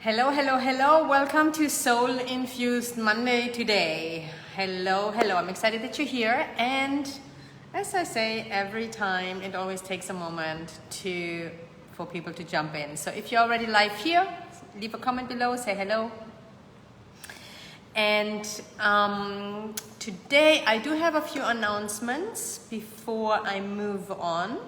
Hello, hello, hello. Welcome to Soul Infused Monday today. Hello, hello. I'm excited that you're here. And as I say every time, it always takes a moment for people to jump in. So if you're already live here, leave a comment below, say hello. And today I do have a few announcements before I move on.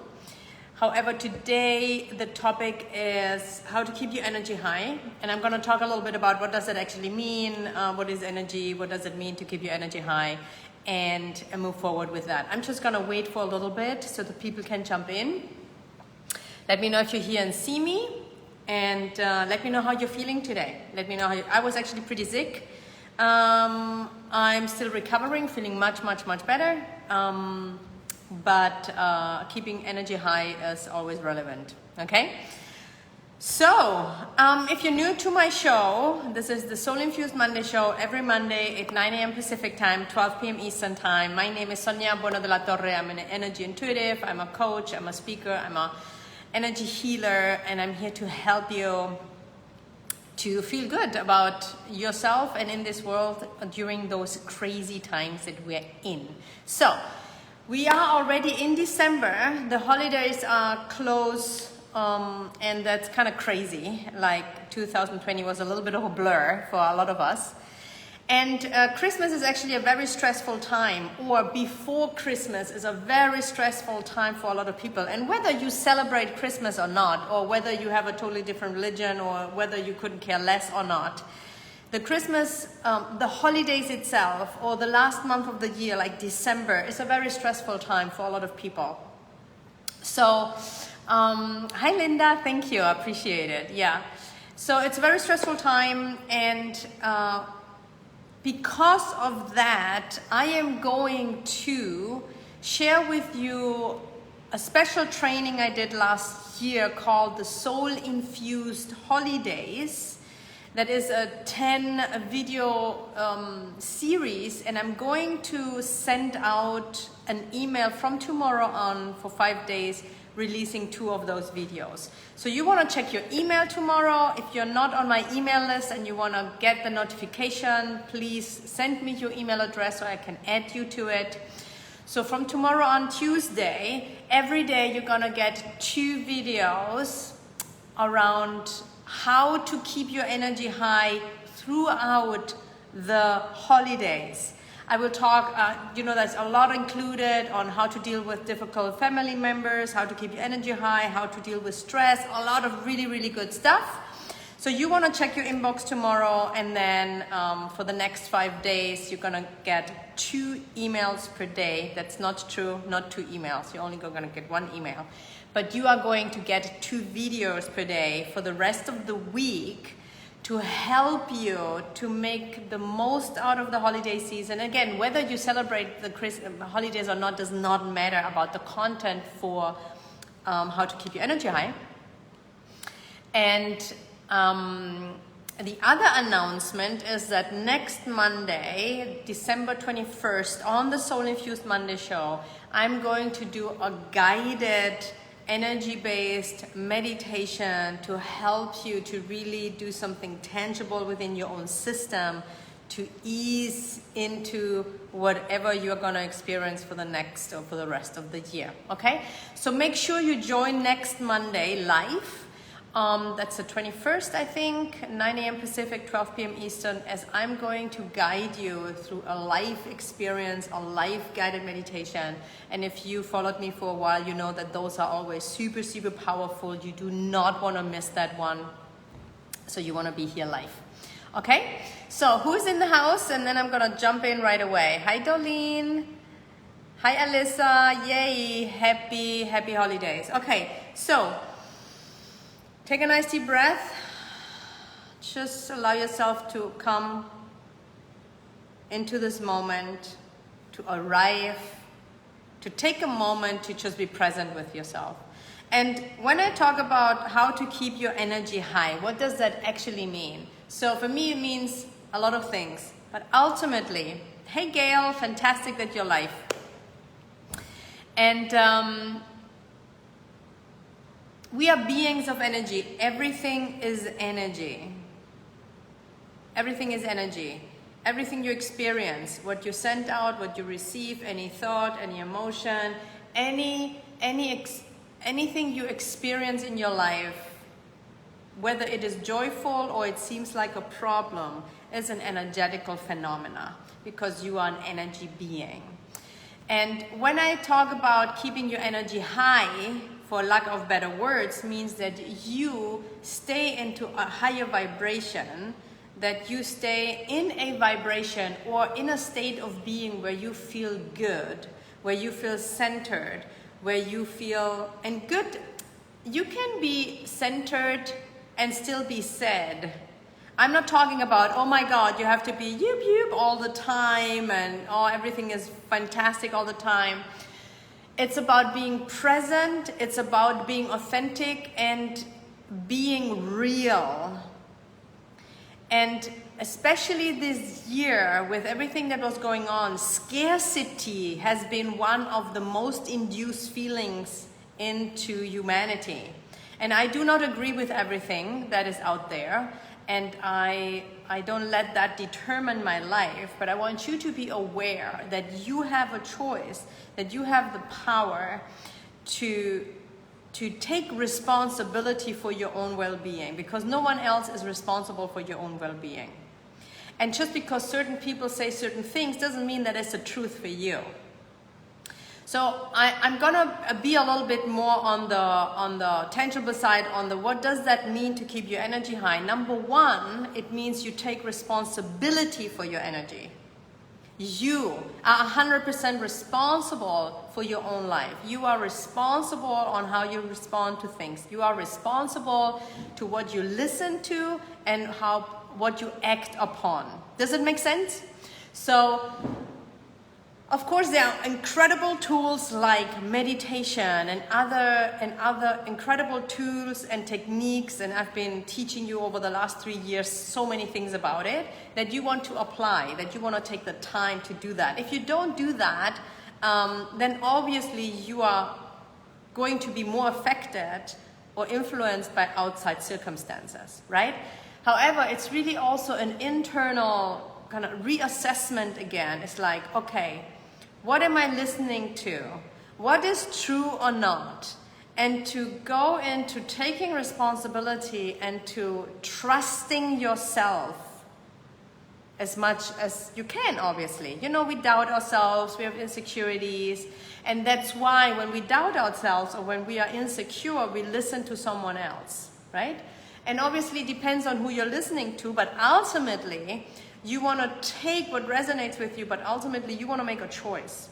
However, today the topic is how to keep your energy high. And I'm going to talk a little bit about what does that actually mean, what is energy, what does it mean to keep your energy high, and move forward with that. I'm just going to wait for a little bit so that people can jump in. Let me know if you're here and see me, and let me know how you're feeling today. Let me know how I was actually pretty sick. I'm still recovering, feeling much better. But keeping energy high is always relevant, okay? So, if you're new to my show, this is the Soul Infused Monday show, every Monday at 9 a.m. Pacific time, 12 p.m. Eastern time. My name is Sonia Bueno de la Torre. I'm an energy intuitive, I'm a coach, I'm a speaker, I'm an energy healer, and I'm here to help you to feel good about yourself and in this world during those crazy times that we're in. So, we are already in December. The holidays are close, and that's kind of crazy. Like 2020 was a little bit of a blur for a lot of us. And Christmas is actually a very stressful time, or before Christmas is a very stressful time for a lot of people. And whether you celebrate Christmas or not, or whether you have a totally different religion, or whether you couldn't care less or not, the Christmas, the holidays itself, or the last month of the year, like December, is a very stressful time for a lot of people. So, hi Linda, thank you, I appreciate it, yeah. So it's a very stressful time, and because of that, I am going to share with you a special training I did last year called the Soul Infused Holidays. That is a 10 video series, and I'm going to send out an email from tomorrow on for 5 days, releasing 2 of those videos. So you want to check your email tomorrow. If you're not on my email list and you want to get the notification, please send me your email address so I can add you to it. So from tomorrow on Tuesday, every day you're going to get 2 videos around how to keep your energy high throughout the holidays. I will talk, there's a lot included on how to deal with difficult family members, how to keep your energy high, how to deal with stress, a lot of really good stuff. So you want to check your inbox tomorrow, and then for the next 5 days, you're going to get 2 emails per day. That's not true, not 2 emails. You're only going to get 1 email. But you are going to get 2 videos per day for the rest of the week to help you to make the most out of the holiday season. Again, whether you celebrate the holidays or not does not matter about the content for how to keep your energy high. And the other announcement is that next Monday, December 21st, on the Soul Infused Monday show, I'm going to do a guided energy-based meditation to help you to really do something tangible within your own system to ease into whatever you're going to experience for the next or for the rest of the year. Okay? So make sure you join next Monday live. That's the 21st, I think, 9 a.m. Pacific, 12 p.m. Eastern, as I'm going to guide you through a live experience, a live guided meditation. And if you followed me for a while, you know that those are always super powerful. You do not want to miss that one. So you want to be here live. Okay? So who's in the house? And then I'm going to jump in right away. Hi, Dolene. Hi, Alyssa. Yay. Happy holidays. Okay, so take a nice deep breath. Just allow yourself to come into this moment, to arrive, to take a moment to just be present with yourself. And when I talk about how to keep your energy high, what does that actually mean? So for me, it means a lot of things. But ultimately, hey Gail, fantastic that you're live. And we are beings of energy. Everything is energy. Everything is energy. Everything you experience, what you send out, what you receive, any thought, any emotion, anything you experience in your life, whether it is joyful or it seems like a problem, is an energetical phenomena, because you are an energy being. And when I talk about keeping your energy high, for lack of better words, means that you stay into a higher vibration, that you stay in a vibration or in a state of being where you feel good, where you feel centered, where you feel, and good, you can be centered and still be sad. I'm not talking about, oh my God, you have to be yoop yoop all the time and oh, everything is fantastic all the time. It's about being present, it's about being authentic and being real. And especially this year, with everything that was going on, scarcity has been one of the most induced feelings into humanity. And I do not agree with everything that is out there, and I don't let that determine my life, but I want you to be aware that you have a choice, that you have the power to take responsibility for your own well-being, because no one else is responsible for your own well-being. And just because certain people say certain things doesn't mean that it's the truth for you. So I'm gonna be a little bit more on the tangible side, on the what does that mean to keep your energy high. Number one, it means you take responsibility for your energy. You are 100% responsible for your own life. You are responsible on how you respond to things. You are responsible to what you listen to and what you act upon. Does it make sense? So, of course, there are incredible tools like meditation and other incredible tools and techniques, and I've been teaching you over the last 3 years so many things about it, that you want to apply, that you want to take the time to do that. If you don't do that, then obviously you are going to be more affected or influenced by outside circumstances, right? However, it's really also an internal kind of reassessment again. It's like, okay, what am I listening to? What is true or not? And to go into taking responsibility and to trusting yourself as much as you can, obviously. You know, we doubt ourselves, we have insecurities, and that's why when we doubt ourselves or when we are insecure, we listen to someone else, right? And obviously it depends on who you're listening to, but ultimately, you want to take what resonates with you, but ultimately you want to make a choice.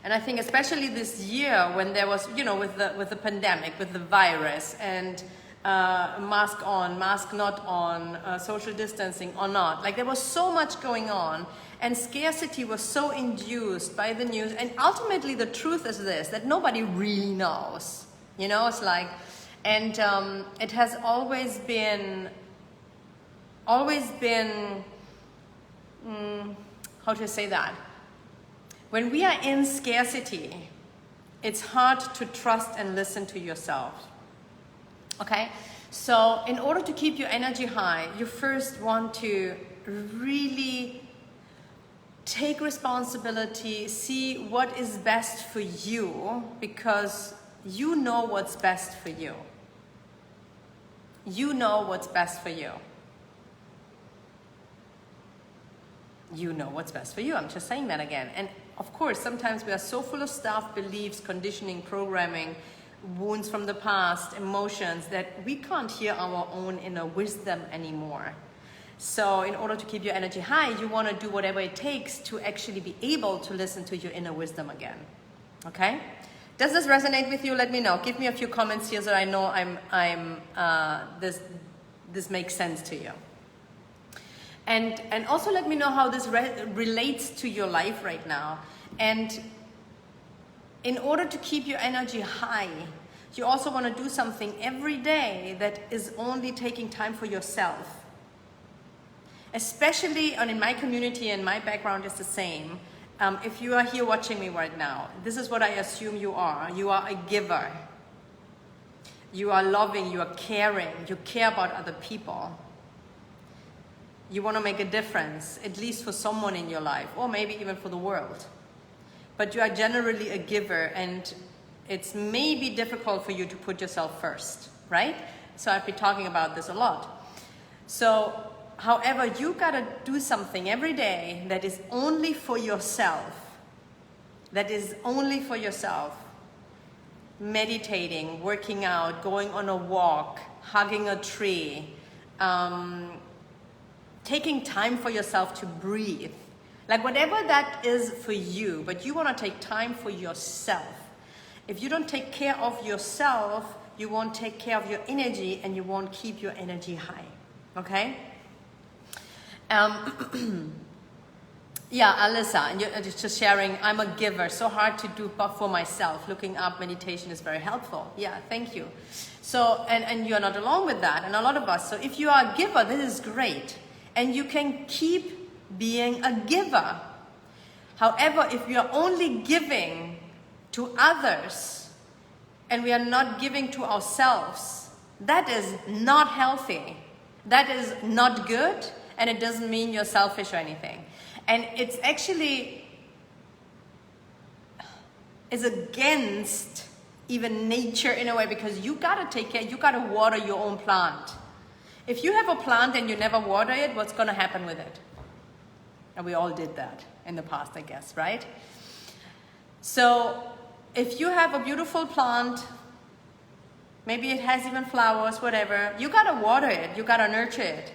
And I think especially this year when there was, you know, with the pandemic, with the virus, and mask on, mask not on, social distancing or not, like there was so much going on, and scarcity was so induced by the news. And ultimately the truth is this, that nobody really knows. You know, it's like, and it has always been, how to say that? When we are in scarcity, it's hard to trust and listen to yourself. Okay? So in order to keep your energy high, you first want to really take responsibility, see what is best for you, because you know what's best for you. You know what's best for you. You know what's best for you. I'm just saying that again. And of course, sometimes we are so full of stuff, beliefs, conditioning, programming, wounds from the past, emotions, that we can't hear our own inner wisdom anymore. So in order to keep your energy high, you want to do whatever it takes to actually be able to listen to your inner wisdom again. Okay? Does this resonate with you? Let me know. Give me a few comments here so I know this makes sense to you. And also let me know how this relates to your life right now. And in order to keep your energy high, you also want to do something every day that is only taking time for yourself. Especially, and in my community and my background is the same. If you are here watching me right now, this is what I assume you are. You are a giver. You are loving, you are caring, you care about other people. You want to make a difference, at least for someone in your life, or maybe even for the world. But you are generally a giver, and it's maybe difficult for you to put yourself first, right? So I've been talking about this a lot. So, however, you gotta do something every day that is only for yourself. That is only for yourself. Meditating, working out, going on a walk, hugging a tree, taking time for yourself to breathe. Like whatever that is for you, but you want to take time for yourself. If you don't take care of yourself, you won't take care of your energy, and you won't keep your energy high. Okay? Yeah, Alyssa, and you're just sharing, I'm a giver, so hard to do but for myself. Looking up meditation is very helpful. Yeah, thank you. So, and you're not alone with that, and a lot of us. So if you are a giver, this is great. And you can keep being a giver. However, if we are only giving to others and we are not giving to ourselves, that is not healthy. That is not good, and it doesn't mean you're selfish or anything. And it's actually is against even nature in a way, because you gotta take care, you gotta water your own plant. If you have a plant and you never water it, what's gonna happen with it? And we all did that in the past, I guess, right? So if you have a beautiful plant, maybe it has even flowers, whatever, you gotta water it, you gotta nurture it.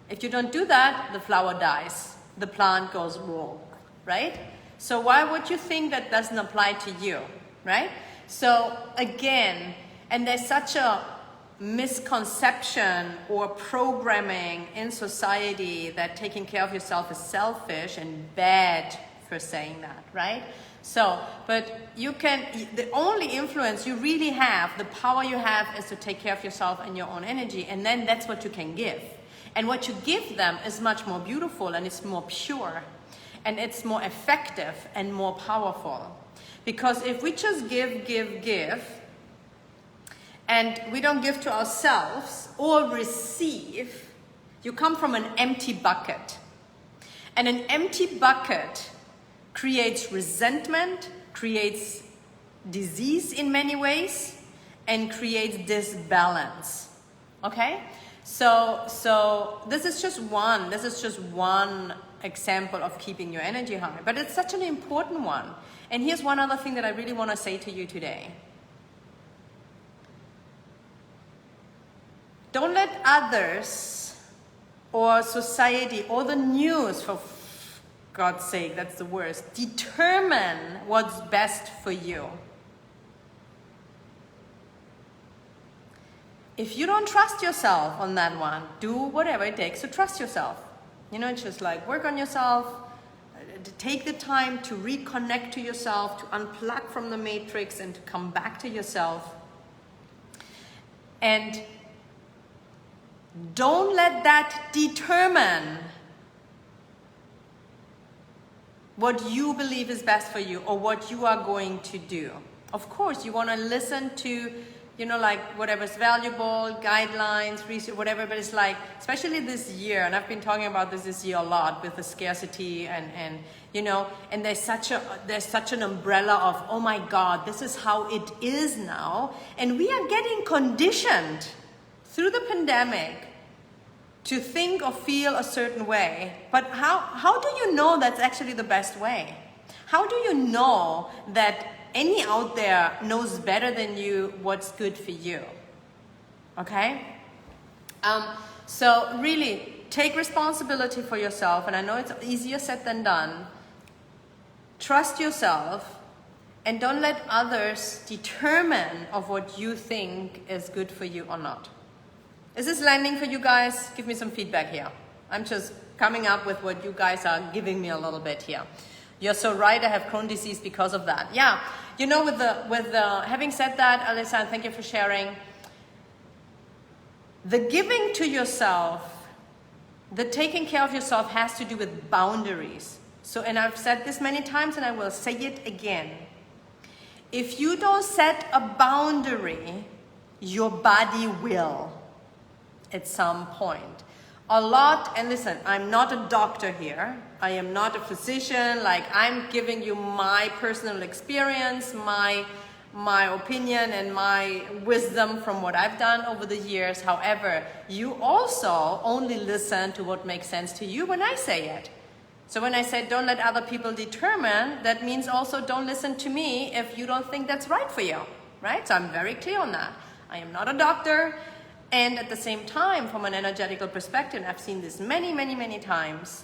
If you don't do that, the flower dies, the plant goes wrong, right? So why would you think that doesn't apply to you, right? So again, and there's such a misconception or programming in society that taking care of yourself is selfish and bad for saying that, right? So, but you can, the only influence you really have, the power you have, is to take care of yourself and your own energy, and then that's what you can give. And what you give them is much more beautiful, and it's more pure, and it's more effective and more powerful. Because if we just give, and we don't give to ourselves or receive, you come from an empty bucket. And an empty bucket creates resentment, creates disease in many ways, and creates disbalance. Okay? So this is just one example of keeping your energy high. But it's such an important one. And here's one other thing that I really want to say to you today. Don't let others or society or the news, for God's sake, that's the worst, determine what's best for you. If you don't trust yourself on that one, do whatever it takes to trust yourself. You know, it's just like work on yourself, to take the time to reconnect to yourself, to unplug from the matrix and to come back to yourself. And don't let that determine what you believe is best for you or what you are going to do. Of course, you want to listen to, you know, like whatever's valuable, guidelines, research, whatever, but it's like, especially this year, and I've been talking about this year a lot with the scarcity and you know, and there's such an umbrella of, oh my God, this is how it is now, and we are getting conditioned through the pandemic to think or feel a certain way. But how do you know that's actually the best way? How do you know that any out there knows better than you what's good for you? Okay? So really, take responsibility for yourself, and I know it's easier said than done. Trust yourself, and don't let others determine of what you think is good for you or not. Is this landing for you guys? Give me some feedback here. I'm just coming up with what you guys are giving me a little bit here. You're so right, I have Crohn's disease because of that. Yeah, you know, having said that, Alyssa, thank you for sharing. The giving to yourself, the taking care of yourself has to do with boundaries. So, and I've said this many times and I will say it again. If you don't set a boundary, your body will at some point. a lot. And listen, I'm not a doctor here. I am not a physician. Like, I'm giving you my personal experience, my opinion and my wisdom from what I've done over the years. However, you also only listen to what makes sense to you when I say it. So when I say don't let other people determine, that means also don't listen to me if you don't think that's right for you, right? So I'm very clear on that. I am not a doctor. And at the same time, from an energetical perspective, I've seen this many, many, many times.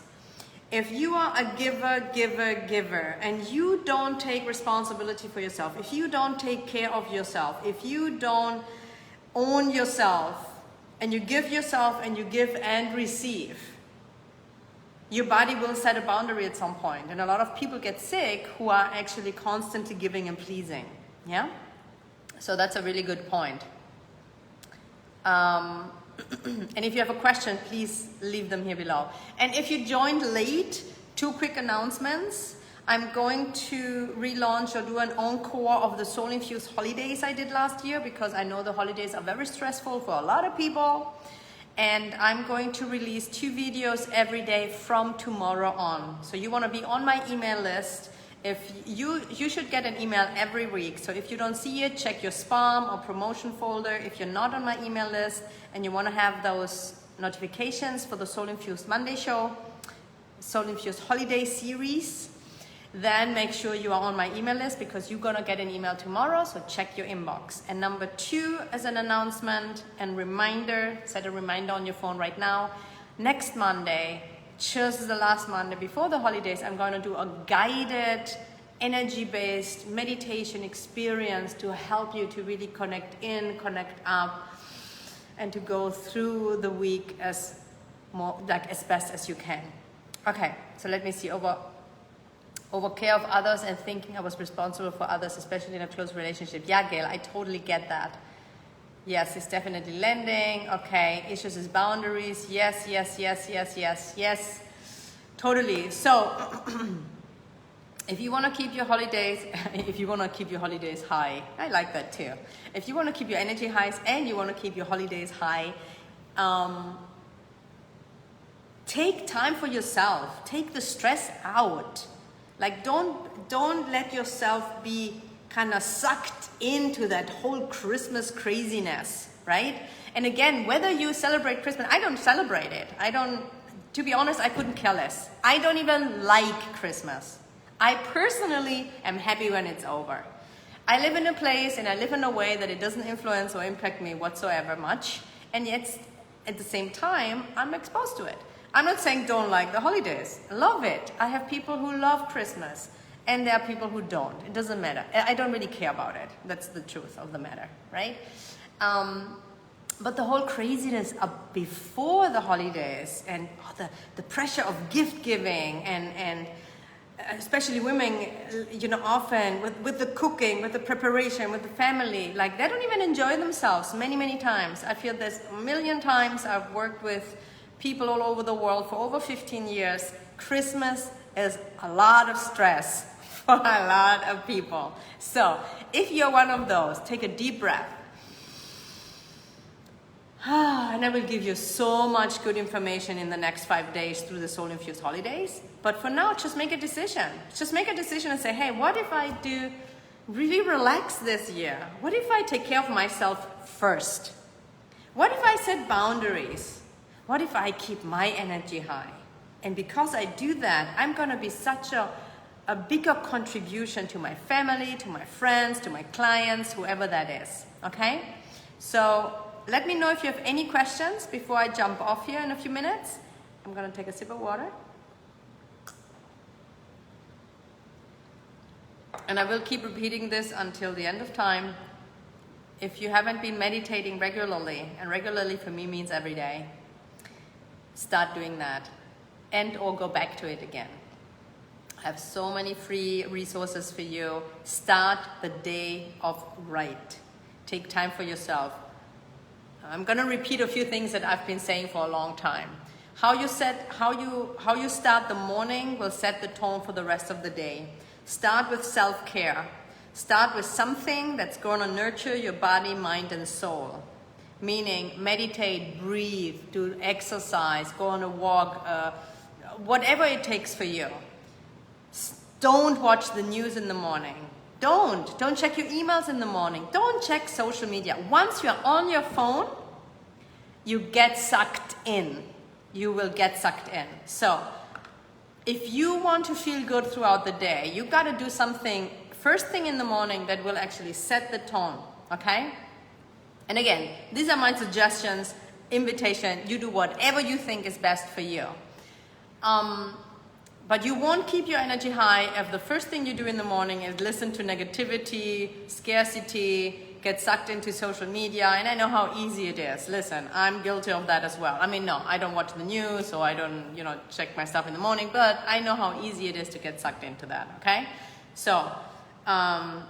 If you are a giver, and you don't take responsibility for yourself, if you don't take care of yourself, if you don't own yourself, and you give yourself and you give and receive, your body will set a boundary at some point. And a lot of people get sick who are actually constantly giving and pleasing. Yeah? So that's a really good point. And if you have a question, please leave them here below. And if you joined late, 2 quick announcements. I'm going to relaunch or do an encore of the Soul Infused holidays I did last year, because I know the holidays are very stressful for a lot of people. And I'm going to release 2 videos every day from tomorrow on. So you want to be on my email list. If you should get an email every week. So if you don't see it, check your spam or promotion folder. If you're not on my email list and you want to have those notifications for the Soul Infused Monday show, Soul Infused holiday series, then make sure you are on my email list, because you're going to get an email tomorrow. So check your inbox. And number 2, as an announcement and reminder, set a reminder on your phone right now. Next Monday, just the last Monday before the holidays, I'm going to do a guided, energy-based meditation experience to help you to really connect in, connect up, and to go through the week as best as you can. Okay, so let me see. Over care of others and thinking I was responsible for others, especially in a close relationship. Yeah, Gail, I totally get that. Yes, it's definitely lending. Okay, issues is boundaries. Yes. Totally. So, if you want to keep your holidays, high, I like that too. If you want to keep your energy highs and you want to keep your holidays high, take time for yourself. Take the stress out. Like, don't let yourself be kind of sucked into that whole Christmas craziness, right? And again, whether you celebrate Christmas, I don't celebrate it. To be honest, I couldn't care less. I don't even like Christmas. I personally am happy when it's over. I live in a place and I live in a way that it doesn't influence or impact me whatsoever much. And yet, at the same time, I'm exposed to it. I'm not saying don't like the holidays. Love it. I have people who love Christmas. And there are people who don't. It doesn't matter. I don't really care about it. That's the truth of the matter, right? But the whole craziness of before the holidays and the pressure of gift giving and especially women, often with the cooking, with the preparation, with the family, like they don't even enjoy themselves many, many times. I feel this a million times. I've worked with people all over the world for over 15 years. Christmas is a lot of stress for a lot of people. So if you're one of those, take a deep breath. And I will give you so much good information in the next 5 days through the Soul Infused holidays. But for now, just make a decision. Just make a decision and say, hey, what if I do really relax this year? What if I take care of myself first? What if I set boundaries? What if I keep my energy high? And because I do that, I'm going to be such a bigger contribution to my family, to my friends, to my clients, whoever that is. Okay? So let me know if you have any questions before I jump off here in a few minutes. I'm going to take a sip of water. And I will keep repeating this until the end of time. If you haven't been meditating regularly, and regularly for me means every day, start doing that and or go back to it again. I have so many free resources for you. Start the day off right. Take time for yourself. I'm going to repeat a few things that I've been saying for a long time. How you start the morning will set the tone for the rest of the day. Start with self-care. Start with something that's going to nurture your body, mind, and soul. meaning meditate, breathe, do exercise, go on a walk, whatever it takes for you. Don't watch the news in the morning. Don't check your emails in the morning. Don't check social media. Once you're on your phone, you get sucked in. You will get sucked in. So if you want to feel good throughout the day, you got to do something first thing in the morning that will actually set the tone, okay? And again, these are my suggestions, invitation. You do whatever you think is best for you. But you won't keep your energy high if the first thing you do in the morning is listen to negativity, scarcity, get sucked into social media. And I know how easy it is. Listen, I'm guilty of that as well. I mean, no, I don't watch the news, or I don't, check my stuff in the morning, but I know how easy it is to get sucked into that, okay? So, and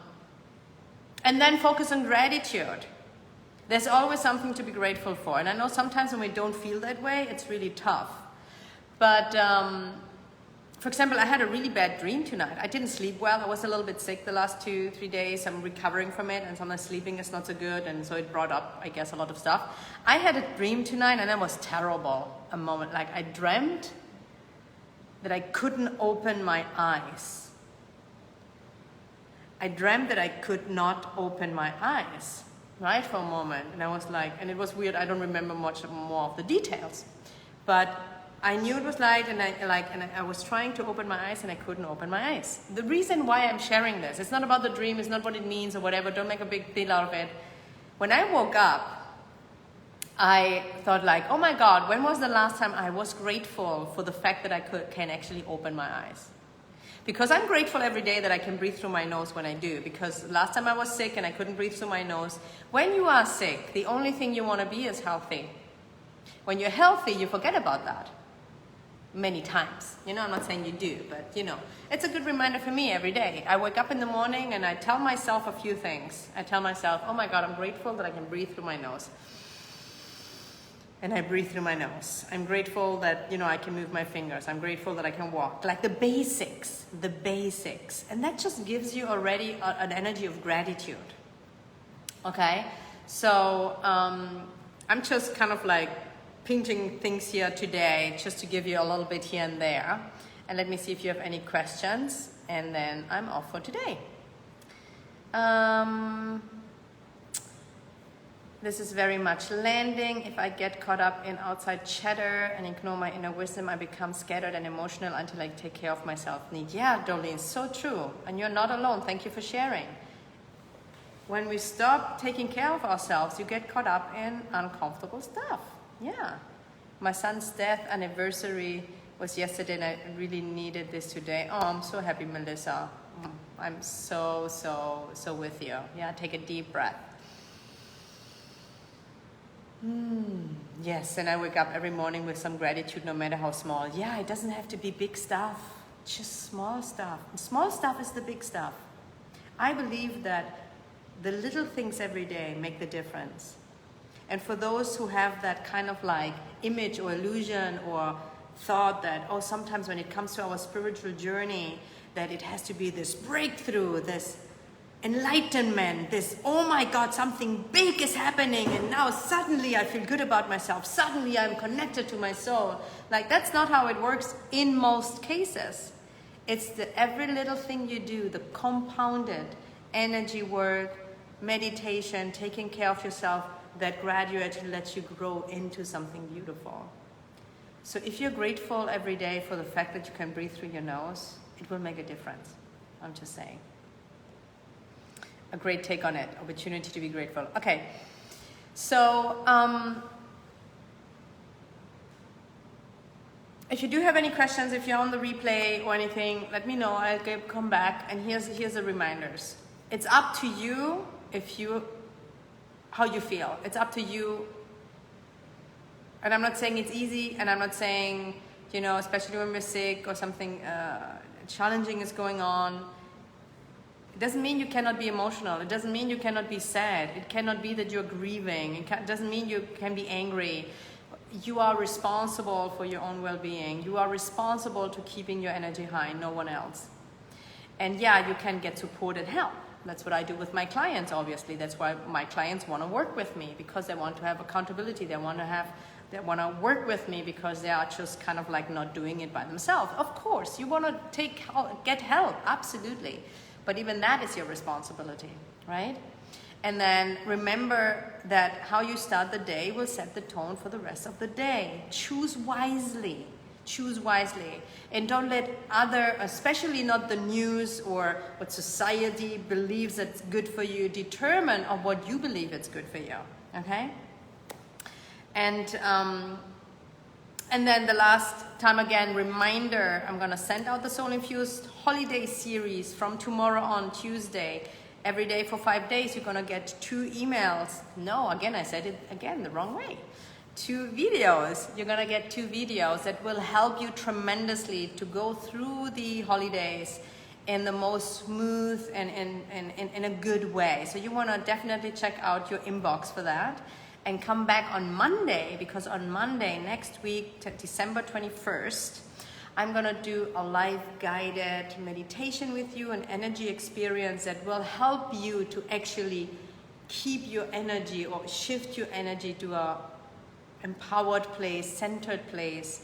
then focus on gratitude. There's always something to be grateful for. And I know sometimes when we don't feel that way, it's really tough. But, for example, I had a really bad dream tonight. I didn't sleep well. I was a little bit sick the last 2-3 days. I'm recovering from it, and sometimes sleeping is not so good, and so it brought up, I guess, a lot of stuff. I had a dream tonight, and it was terrible. A moment, like I dreamt that I couldn't open my eyes. I dreamt that I could not open my eyes, right, for a moment. And I was like, and it was weird. I don't remember much more of the details, but I knew it was light, and I was trying to open my eyes, and I couldn't open my eyes. The reason why I'm sharing this, it's not about the dream, it's not what it means or whatever. Don't make a big deal out of it. When I woke up, I thought like, oh my God, when was the last time I was grateful for the fact that I can actually open my eyes? Because I'm grateful every day that I can breathe through my nose when I do. Because last time I was sick and I couldn't breathe through my nose. When you are sick, the only thing you want to be is healthy. When you're healthy, you forget about that. Many times. I'm not saying you do, but it's a good reminder for me every day. I wake up in the morning and I tell myself a few things. I tell myself, oh my God, I'm grateful that I can breathe through my nose. And I breathe through my nose. I'm grateful that, I can move my fingers. I'm grateful that I can walk. Like the basics. And that just gives you already an energy of gratitude. Okay? So, I'm just kind of like pinching things here today just to give you a little bit here and there. And let me see if you have any questions, and then I'm off for today. This is very much landing. If I get caught up in outside chatter and ignore my inner wisdom, I become scattered and emotional until I take care of my self-need. Yeah, Dolly, so true. And you're not alone. Thank you for sharing. When we stop taking care of ourselves, you get caught up in uncomfortable stuff. Yeah. My son's death anniversary was yesterday, and I really needed this today. Oh, I'm so happy, Melissa. I'm so with you. Yeah, take a deep breath. Yes, and I wake up every morning with some gratitude, no matter how small. Yeah, it doesn't have to be big stuff, just small stuff. Small stuff is the big stuff. I believe that the little things every day make the difference. And for those who have that kind of like image or illusion or thought that, oh, sometimes when it comes to our spiritual journey, that it has to be this breakthrough, this enlightenment, this, oh my God, something big is happening, and now suddenly I feel good about myself, suddenly I'm connected to my soul. Like, that's not how it works in most cases. It's the every little thing you do, the compounded energy work, meditation, taking care of yourself, that gradually lets you grow into something beautiful. So if you're grateful every day for the fact that you can breathe through your nose, it will make a difference. I'm just saying. A great take on it. Opportunity to be grateful. Okay. So, if you do have any questions, if you're on the replay or anything, let me know. I'll come back. And here's the reminders. It's up to you how you feel. It's up to you. And I'm not saying it's easy, and I'm not saying, especially when we're sick or something challenging is going on. It doesn't mean you cannot be emotional. It doesn't mean you cannot be sad. It cannot be that you're grieving. It doesn't mean you can be angry. You are responsible for your own well-being. You are responsible to keeping your energy high, no one else. And yeah, you can get support and help. That's what I do with my clients, obviously. That's why my clients want to work with me, because they want to have accountability. They want to work with me because they are just kind of like not doing it by themselves. Of course, you want to get help, absolutely. But even that is your responsibility, right? And then remember that how you start the day will set the tone for the rest of the day. Choose wisely. Choose wisely. And don't let especially not the news or what society believes that's good for you, determine on what you believe it's good for you. Okay? And then the last time again, reminder, I'm going to send out the Soul Infused Holiday Series from tomorrow on Tuesday. Every day for 5 days, you're going to get 2 emails. No, again, I said it again the wrong way. 2 videos. You're going to get 2 videos that will help you tremendously to go through the holidays in the most smooth and in a good way. So you want to definitely check out your inbox for that. And come back on Monday, because on Monday next week, December 21st, I'm going to do a live guided meditation with you, an energy experience that will help you to actually keep your energy or shift your energy to a empowered place, centered place.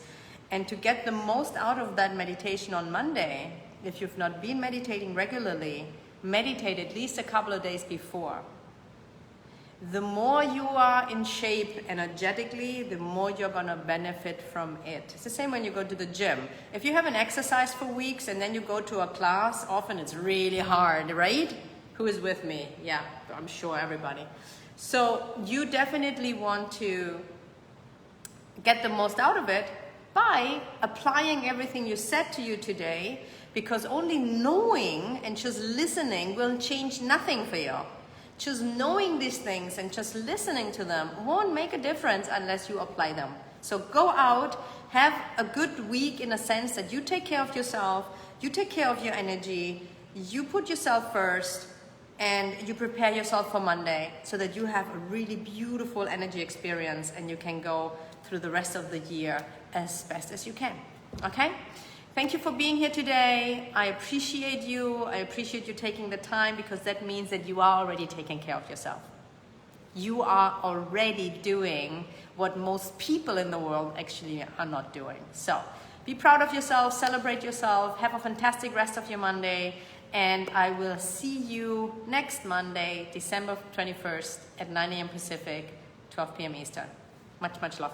And to get the most out of that meditation on Monday, if you've not been meditating regularly, meditate at least a couple of days before. The more you are in shape energetically, the more you're going to benefit from it. It's the same when you go to the gym. If you haven't exercised for weeks and then you go to a class, often it's really hard, right? Who is with me? Yeah, I'm sure everybody. So you definitely want to get the most out of it by applying everything you said to you today, because only knowing and just listening will change nothing for you. Just knowing these things and just listening to them won't make a difference unless you apply them. So go out, have a good week in a sense that you take care of yourself, you take care of your energy, you put yourself first, and you prepare yourself for Monday so that you have a really beautiful energy experience and you can go through the rest of the year as best as you can. Okay? Thank you for being here today. I appreciate you. I appreciate you taking the time, because that means that you are already taking care of yourself. You are already doing what most people in the world actually are not doing. So be proud of yourself, celebrate yourself, have a fantastic rest of your Monday, and I will see you next Monday, December 21st at 9 a.m. Pacific, 12 p.m. Eastern. Much, much love.